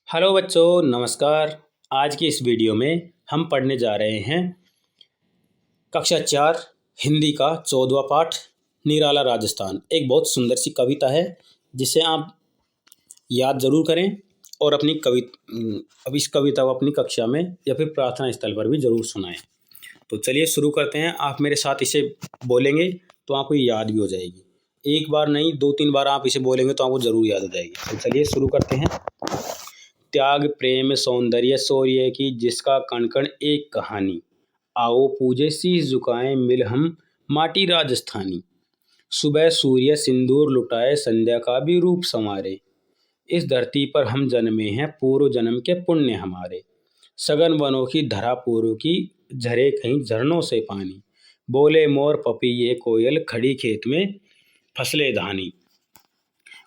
Hello बच्चों, नमस्कार। आज की इस वीडियो में हम पढ़ने जा रहे हैं कक्षा 4 हिंदी का 14वां पाठ निराला राजस्थान। एक बहुत सुंदर सी कविता है जिसे आप याद जरूर करें और अब इस कविता को अपनी कक्षा में या फिर प्रार्थना स्थल पर भी जरूर सुनाएं। तो चलिए शुरू करते हैं। आप मेरे साथ इसे बोलेंगे तो आपको ये याद भी हो जाएगी। एक बार नहीं, 2-3 बार आप इसे बोलेंगे तो आपको जरूर याद हो जाएगी। तो चलिए शुरू करते हैं। त्याग प्रेम सौंदर्य शौर्य की जिसका कण कण एक कहानी, आओ पूजे शीश झुकाएं मिल हम माटी राजस्थानी। सुबह सूर्य सिंदूर लुटाए संध्या का भी रूप संवारे, इस धरती पर हम जन्मे हैं पूर्व जन्म के पुण्य हमारे। सघन वनों की धरा पूर्व की झरे कहीं झरनों से पानी, बोले मोर पपीहे कोयल खड़ी खेत में फसले धानी।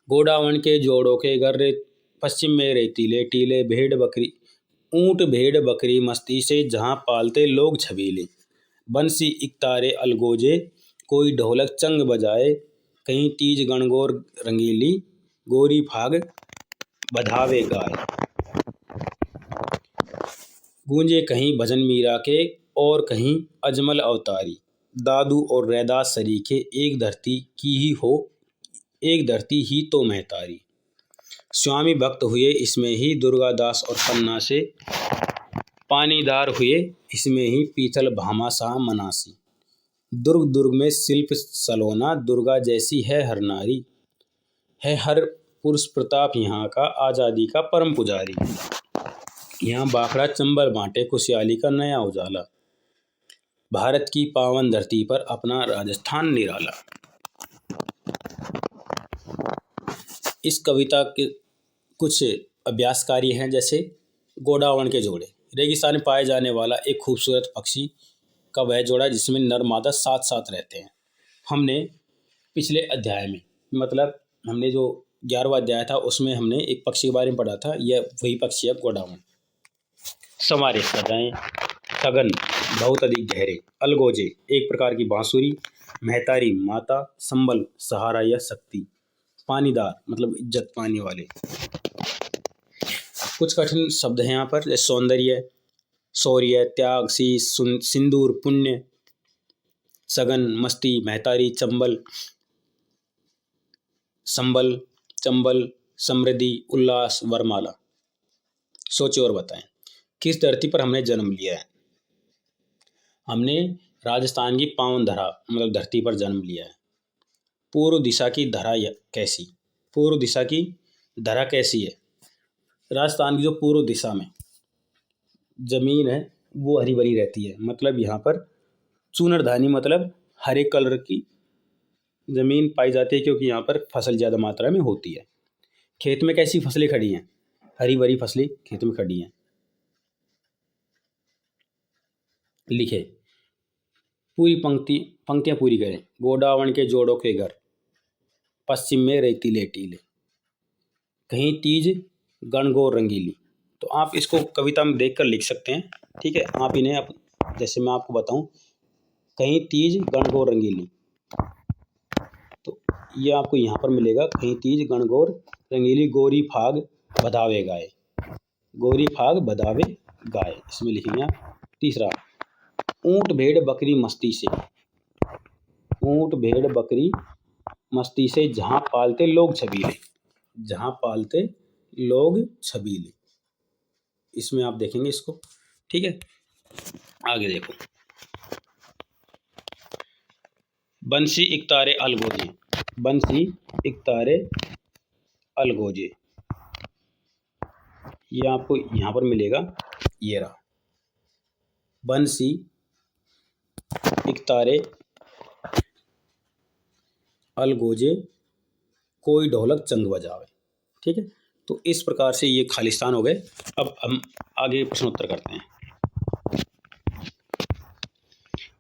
गोडावण के जोड़ों के घर पश्चिम में रेतीले टीले, भेड़ बकरी ऊंट भेड़ बकरी मस्ती से जहां पालते लोग छबीले। बंसी इकतारे अलगोजे कोई ढोलक चंग बजाए, कहीं तीज गणगौर रंगीली गोरी फाग बधावे गाय। गूंजे कहीं भजन मीरा के और कहीं अजमल अवतारी, दादू और रैदास सरीखे एक धरती ही तो महतारी। स्वामी भक्त हुए इसमें ही दुर्गादास और पन्ना से, पानीदार हुए इसमें ही पीतल भामा शाह मनासी। दुर्ग दुर्ग में शिल्प सलोना, दुर्गा जैसी है हर नारी, है हर पुरुष प्रताप यहाँ का आज़ादी का परम पुजारी। यहाँ बाखड़ा चंबल बांटे खुशहाली का नया उजाला, भारत की पावन धरती पर अपना राजस्थान निराला। इस कविता के कुछ अभ्यास कार्य हैं, जैसे गोडावण के जोड़े। रेगिस्तान में पाए जाने वाला एक खूबसूरत पक्षी का वह जोड़ा जिसमें नर मादा साथ साथ रहते हैं। हमने पिछले अध्याय में, मतलब हमने जो 11वां अध्याय था उसमें हमने एक पक्षी के बारे में पढ़ा था। यह वही पक्षी है गोडावण। समारे सजाएं सघन बहुत अधिक गहरे, अलगोजे एक प्रकार की बांसुरी, महतारी माता, संबल सहारा या शक्ति, पानीदार मतलब इज्जत पाने वाले। कुछ कठिन शब्द हैं यहाँ पर, जैसे सौंदर्य, शौर्य, त्याग, शीश, सिंदूर, पुण्य, सघन, मस्ती, महतारी, चंबल, संबल, चंबल, समृद्धि, उल्लास, वरमाला। सोचे और बताएं, किस धरती पर हमने जन्म लिया है? हमने राजस्थान की पावन धरा मतलब धरती पर जन्म लिया है। पूर्व दिशा की धरा कैसी? पूर्व दिशा की धरा कैसी है? राजस्थान की जो पूर्व दिशा में जमीन है वो हरी भरी रहती है। मतलब यहाँ पर चूनरधानी मतलब हरे कलर की जमीन पाई जाती है, क्योंकि यहाँ पर फसल ज़्यादा मात्रा में होती है। खेत में कैसी फसलें खड़ी हैं? हरी भरी फसलें खेत में खड़ी हैं। लिखे, पूरी पंक्तियां पूरी करें। गोडावण के जोड़ों के घर, पश्चिम में रेतीले टीले, कहीं तीज गणगौर रंगीली। तो आप इसको कविता में देखकर लिख सकते हैं, ठीक है। आप इन्हें जैसे मैं आपको बताऊं, कहीं तीज गणगौर रंगीली, तो ये आपको यहाँ पर मिलेगा। कहीं तीज गणगौर रंगीली गोरी फाग बधावे गाए, गोरी फाग बधावे गाए, इसमें लिखेंगे आप। तीसरा, ऊंट भेड़ बकरी मस्ती से, ऊंट भेड़ बकरी मस्ती से जहां पालते लोग छबीले, जहां पालते लोग छबीले, इसमें आप देखेंगे इसको, ठीक है। आगे देखो, बंसी इकतारे अलगोजे, बंसी इकतारे अलगोजे, ये आपको यहां पर मिलेगा। ये रहा, बंसी इकतारे अलगोजे कोई ढोलक चंग बजावे, ठीक है। तो इस प्रकार से ये खालिस्तान हो गए। अब हम आगे प्रश्नोत्तर करते हैं।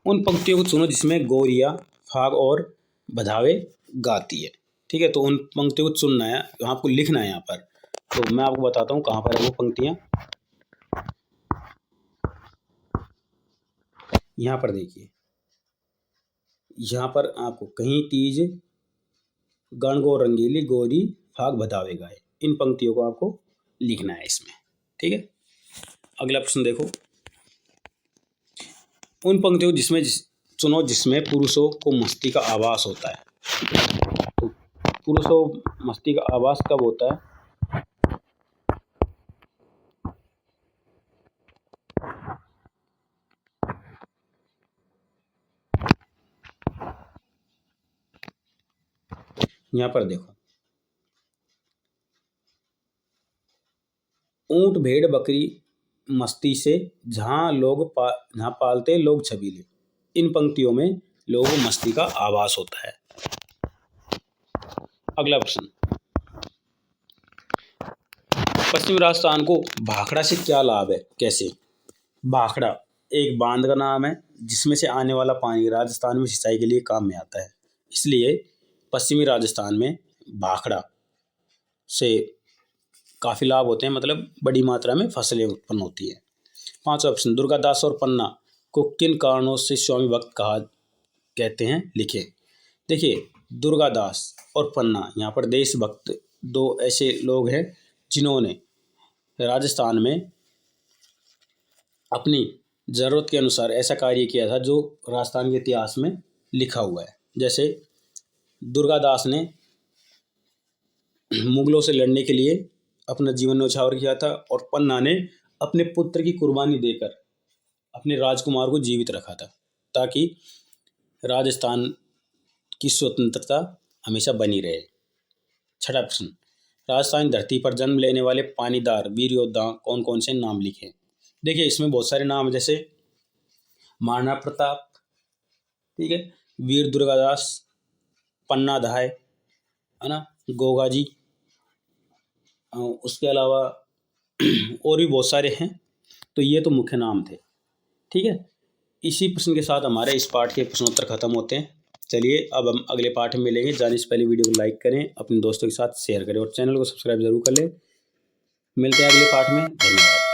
उन पंक्तियों को चुनो जिसमें गौरिया फाग और बधावे गाती है, ठीक है। तो उन पंक्तियों को चुनना है, आपको लिखना है यहाँ पर। तो मैं आपको बताता हूँ कहाँ पर है वो पंक्तियाँ। यहाँ पर देखिए, यहाँ पर आपको कहीं तीज गणगौर रंगीली गोरी फाग बधावे गाए, इन पंक्तियों को आपको लिखना है इसमें। ठीक है, अगला प्रश्न देखो, उन पंक्तियों चुनो जिसमें पुरुषों को मस्ती का आभास होता है। तो पुरुषों को मस्ती का आभास कब होता है? यहाँ पर देखो, ऊंट भेड़ बकरी मस्ती से जहाँ पालते लोग छबीले। इन पंक्तियों में लोगों को मस्ती का आभास होता है। अगला प्रश्न, पश्चिमी राजस्थान को भाखड़ा से क्या लाभ है? कैसे? भाखड़ा एक बांध का नाम है जिसमें से आने वाला पानी राजस्थान में सिंचाई के लिए काम में आता है। इसलिए पश्चिमी राजस्थान में भाखड़ा से काफ़ी लाभ होते हैं, मतलब बड़ी मात्रा में फसलें उत्पन्न होती है। 5वां ऑप्शन, दुर्गादास और पन्ना को किन कारणों से स्वामी भक्त कहते हैं? लिखे। देखिए, दुर्गादास और पन्ना यहाँ पर देशभक्त दो ऐसे लोग हैं जिन्होंने राजस्थान में अपनी ज़रूरत के अनुसार ऐसा कार्य किया था जो राजस्थान के इतिहास में लिखा हुआ है। जैसे दुर्गादास ने मुगलों से लड़ने के लिए अपना जीवन न्यौछावर किया था और पन्ना ने अपने पुत्र की कुर्बानी देकर अपने राजकुमार को जीवित रखा था ताकि राजस्थान की स्वतंत्रता हमेशा बनी रहे। 6वां प्रश्न, राजस्थानी धरती पर जन्म लेने वाले पानीदार वीर योद्धा कौन कौन से? नाम लिखे। देखिए, इसमें बहुत सारे नाम, जैसे महाराणा प्रताप, ठीक है, वीर दुर्गादास, पन्ना धाय, है ना, गोगाजी, उसके अलावा और भी बहुत सारे हैं। तो ये तो मुख्य नाम थे। ठीक है, इसी प्रश्न के साथ हमारे इस पाठ के प्रश्नोत्तर खत्म होते हैं। चलिए, अब हम अगले पाठ में मिलेंगे। जाने से पहले वीडियो को लाइक करें, अपने दोस्तों के साथ शेयर करें और चैनल को सब्सक्राइब जरूर कर लें। मिलते हैं अगले पाठ में। धन्यवाद।